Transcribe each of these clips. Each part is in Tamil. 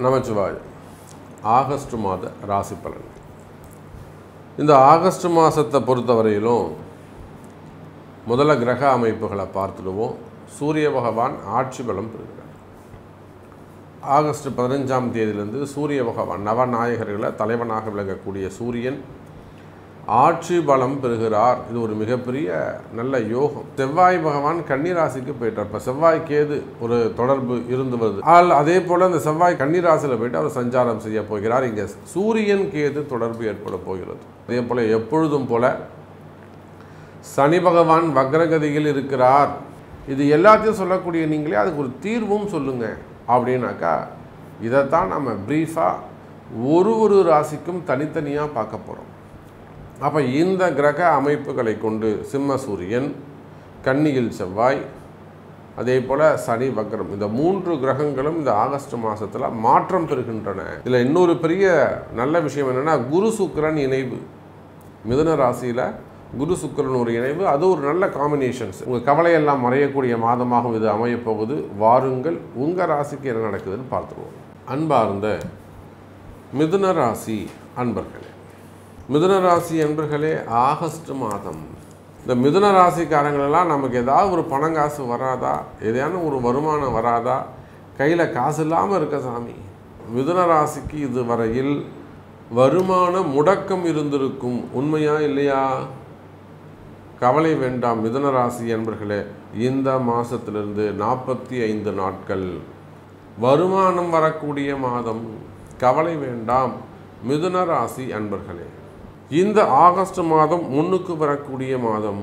நமச்சிவாய. ஆகஸ்ட் மாத ராசி பலன். இந்த ஆகஸ்ட் மாதத்தை பொறுத்தவரையிலும் முதல்ல கிரக அமைப்புகளை பார்த்துடுவோம். சூரிய பகவான் ஆட்சி பலம் பெறுகிறார். ஆகஸ்ட் 15ஆம் தேதியிலிருந்து சூரிய பகவான் நவநாயகர்களை தலைவனாக விளங்கக்கூடிய சூரியன் ஆட்சி பலம் பெறுகிறார். இது ஒரு மிகப்பெரிய நல்ல யோகம். செவ்வாய் பகவான் கன்னிராசிக்கு போயிட்டார். இப்போ செவ்வாய் கேது ஒரு தொடர்பு இருந்து வருது. அதே போல் அந்த செவ்வாய் கன்னிராசியில் போயிட்டு அவர் சஞ்சாரம் செய்ய போகிறார். இங்கே சூரியன் கேது தொடர்பு ஏற்பட போகிறது. அதே போல் எப்பொழுதும் போல சனி பகவான் வக்ரகதியில் இருக்கிறார். இது எல்லாத்தையும் சொல்லக்கூடிய நீங்களே அதுக்கு ஒரு தீர்வும் சொல்லுங்கள் அப்படின்னாக்கா இதைத்தான் நம்ம ப்ரீஃபாக ஒரு ராசிக்கும் தனித்தனியாக பார்க்க போகிறோம். அப்போ இந்த கிரக அமைப்புகளை கொண்டு சிம்ம சூரியன், கன்னியில் செவ்வாய், அதே போல் சனி வக்ரம், இந்த 3 கிரகங்களும் இந்த ஆகஸ்ட் மாதத்தில் மாற்றம் பெறுகின்றன. இதில் இன்னொரு பெரிய நல்ல விஷயம் என்னென்னா குரு சுக்கிரன் இணைவு. மிதுன ராசியில் குரு சுக்கிரன் ஒரு இணைவு, அது ஒரு நல்ல காம்பினேஷன்ஸ். உங்கள் கவலையெல்லாம் மறையக்கூடிய மாதமாகவும் இது அமையப்போகுது. வாருங்கள் உங்கள் ராசிக்கு என்ன நடக்குதுன்னு பார்த்துருவோம். அன்பார்ந்த மிதுன ராசி அன்பர்களே, மிதுன ராசி அன்பர்களே, ஆகஸ்ட் மாதம் இந்த மிதுன ராசிக்காரங்களெல்லாம் நமக்கு ஏதாவது ஒரு பணங்காசு வராதா, ஏதாவது ஒரு வருமானம் வராதா, கையில் காசு இல்லாமல் இருக்க சாமி. மிதுன ராசிக்கு இதுவரையில் வருமான முடக்கம் இருந்திருக்கும். உண்மையா இல்லையா? கவலை வேண்டாம் மிதுன ராசி அன்பர்களே. இந்த மாதத்திலிருந்து 45 நாட்கள் வருமானம் வரக்கூடிய மாதம். கவலை வேண்டாம் மிதுன ராசி அன்பர்களே. இந்த ஆகஸ்ட் மாதம் முன்னுக்கு வரக்கூடிய மாதம்.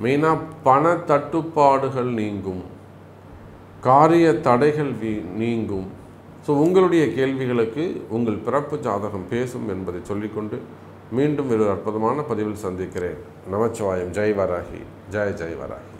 மெயினாக பண தட்டுப்பாடுகள் நீங்கும், காரிய தடைகள் நீங்கும். ஸோ உங்களுடைய கேள்விகளுக்கு உங்கள் பிறப்பு ஜாதகம் பேசும் என்பதை சொல்லிக்கொண்டு மீண்டும் ஒரு அற்புதமான பதிவில் சந்திக்கிறேன். நமச்சிவாயம். ஜெய் வராகி. ஜெய் ஜெய் வராகி.